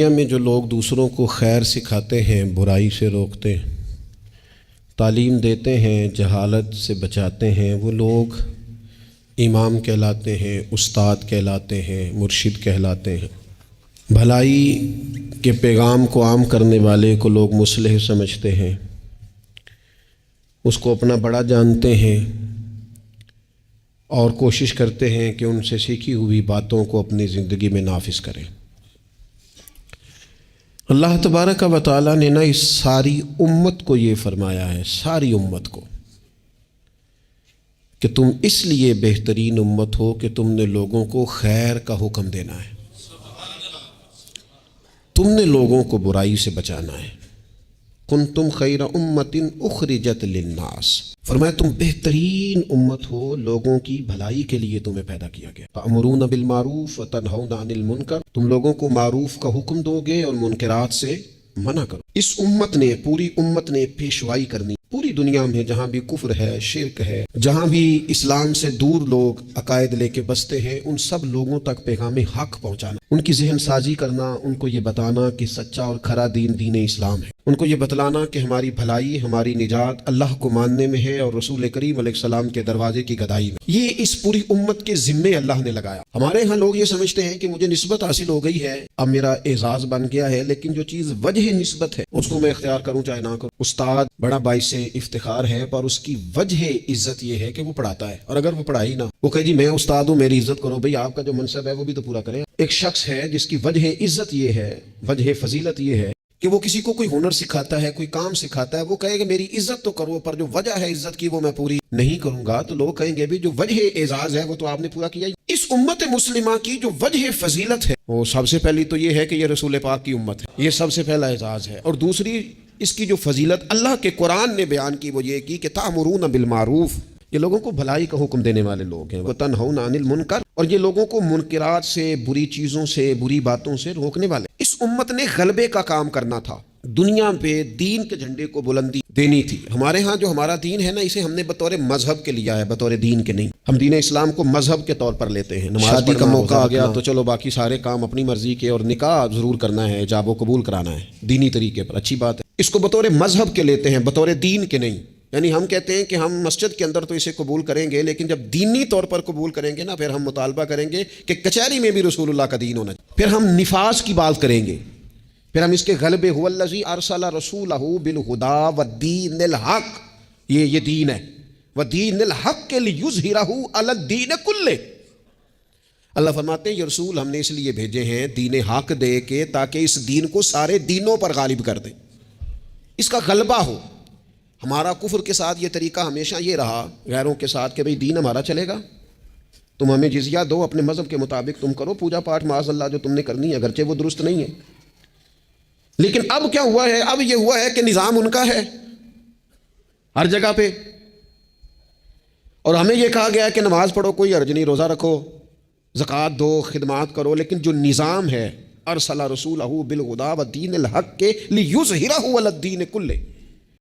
دنیا میں جو لوگ دوسروں کو خیر سکھاتے ہیں، برائی سے روکتے ہیں، تعلیم دیتے ہیں، جہالت سے بچاتے ہیں، وہ لوگ امام کہلاتے ہیں، استاد کہلاتے ہیں، مرشد کہلاتے ہیں۔ بھلائی کے پیغام کو عام کرنے والے کو لوگ مصلح سمجھتے ہیں، اس کو اپنا بڑا جانتے ہیں اور کوشش کرتے ہیں کہ ان سے سیکھی ہوئی باتوں کو اپنی زندگی میں نافذ کریں۔ اللہ تبارک و تعالیٰ نے اس ساری امت کو یہ فرمایا ہے، ساری امت کو، کہ تم اس لیے بہترین امت ہو کہ تم نے لوگوں کو خیر کا حکم دینا ہے، تم نے لوگوں کو برائی سے بچانا ہے۔ کنتم خیر امت اخرجت للناس، فرمایا تم بہترین امت ہو، لوگوں کی بھلائی کے لیے تمہیں پیدا کیا گیا۔ تأمرون بالمعروف وتنہون عن المنکر، تم لوگوں کو معروف کا حکم دو گے اور منکرات سے منع کرو۔ اس امت نے، پوری امت نے پیشوائی کرنی، پوری دنیا میں جہاں بھی کفر ہے، شرک ہے، جہاں بھی اسلام سے دور لوگ عقائد لے کے بستے ہیں، ان سب لوگوں تک پیغام حق پہنچانا، ان کی ذہن سازی کرنا، ان کو یہ بتانا کہ سچا اور کھرا دین دین اسلام ہے، ان کو یہ بتلانا کہ ہماری بھلائی، ہماری نجات اللہ کو ماننے میں ہے اور رسول کریم علیہ السلام کے دروازے کی گدائی میں۔ یہ اس پوری امت کے ذمے اللہ نے لگایا۔ ہمارے ہاں لوگ یہ سمجھتے ہیں کہ مجھے نسبت حاصل ہو گئی ہے، اب میرا اعزاز بن گیا ہے، لیکن جو چیز وجہ نسبت ہے اس کو میں اختیار کروں چاہے نہ کروں۔ استاد بڑا باعث افتخار ہے، پر اس کی وجہ عزت یہ ہے کہ وہ پڑھاتا ہے، اور اگر وہ پڑھائی نہ، وہ کہے جی میں استاد ہوں میری عزت کرو، بھئی آپ کا جو منصب ہے وہ بھی تو پورا کریں۔ ایک شخص ہے جس کی وجہ عزت یہ ہے، وجہ فضیلت یہ ہے کہ وہ کسی کو کوئی ہنر سکھاتا ہے، کوئی کام سکھاتا ہے، وہ کہے کہ میری عزت تو کرو، پر جو وجہ ہے عزت کی وہ میں پوری نہیں کروں گا، تو لوگ کہیں گے بھی جو وجہ اعزاز ہے وہ تو آپ نے پورا کیا ہی۔ اس امت مسلمہ کی جو وجہ فضیلت ہے وہ سب سے پہلی تو یہ ہے کہ یہ رسول پاک کی امت ہے، یہ سب سے پہلا اعزاز ہے، اور دوسری اس کی جو فضیلت اللہ کے قرآن نے بیان کی وہ یہ کی کہ تأمرون بالمعروف، یہ لوگوں کو بھلائی کا حکم دینے والے لوگ ہیں، وتنہون عن المنکر، اور یہ لوگوں کو منکرات سے، بری چیزوں سے، بری باتوں سے روکنے والے۔ اس امت نے غلبے کا کام کرنا تھا، دنیا پہ دین کے جھنڈے کو بلندی دینی تھی۔ ہمارے ہاں جو ہمارا دین ہے نا، اسے ہم نے بطور مذہب کے لیا ہے، بطور دین کے نہیں۔ ہم دین اسلام کو مذہب کے طور پر لیتے ہیں۔ شادی کا موقع آ گیا تو چلو باقی سارے کام اپنی مرضی کے، اور نکاح ضرور کرنا ہے، ایجاب و قبول کرانا ہے دینی طریقے پر، اچھی بات ہے، اس کو بطور مذہب کے لیتے ہیں، بطور دین کے نہیں۔ یعنی ہم کہتے ہیں کہ ہم مسجد کے اندر تو اسے قبول کریں گے، لیکن جب دینی طور پر قبول کریں گے نا، پھر ہم مطالبہ کریں گے کہ کچہری میں بھی رسول اللہ کا دین ہونا چاہیے۔ پھر ہم نفاذ کی بات کریں گے، پھر ہم اس کے غلبے، هو الذی ارسل رسولہ بالہدی والدین الحق، یہ دین ہے، والدین الحق لیظہرہ علی الدین کلہ۔ اللہ فرماتے ہیں یہ رسول ہم نے اس لیے بھیجے ہیں دین حق دے کے، تاکہ اس دین کو سارے دینوں پر غالب کر دیں، اس کا غلبہ ہو۔ ہمارا کفر کے ساتھ یہ طریقہ ہمیشہ یہ رہا، غیروں کے ساتھ، کہ بھئی دین ہمارا چلے گا، تم ہمیں جزیہ دو، اپنے مذہب کے مطابق تم کرو پوجا پاٹ معاذ اللہ جو تم نے کرنی ہے، اگرچہ وہ درست نہیں ہے۔ لیکن اب کیا ہوا ہے؟ اب یہ ہوا ہے کہ نظام ان کا ہے ہر جگہ پہ، اور ہمیں یہ کہا گیا ہے کہ نماز پڑھو کوئی حرج نہیں، روزہ رکھو، زکوٰۃ دو، خدمات کرو، لیکن جو نظام ہے ارسل رسولہ بالہدی والدین الحق لیظہرہ علی الدین کلہ،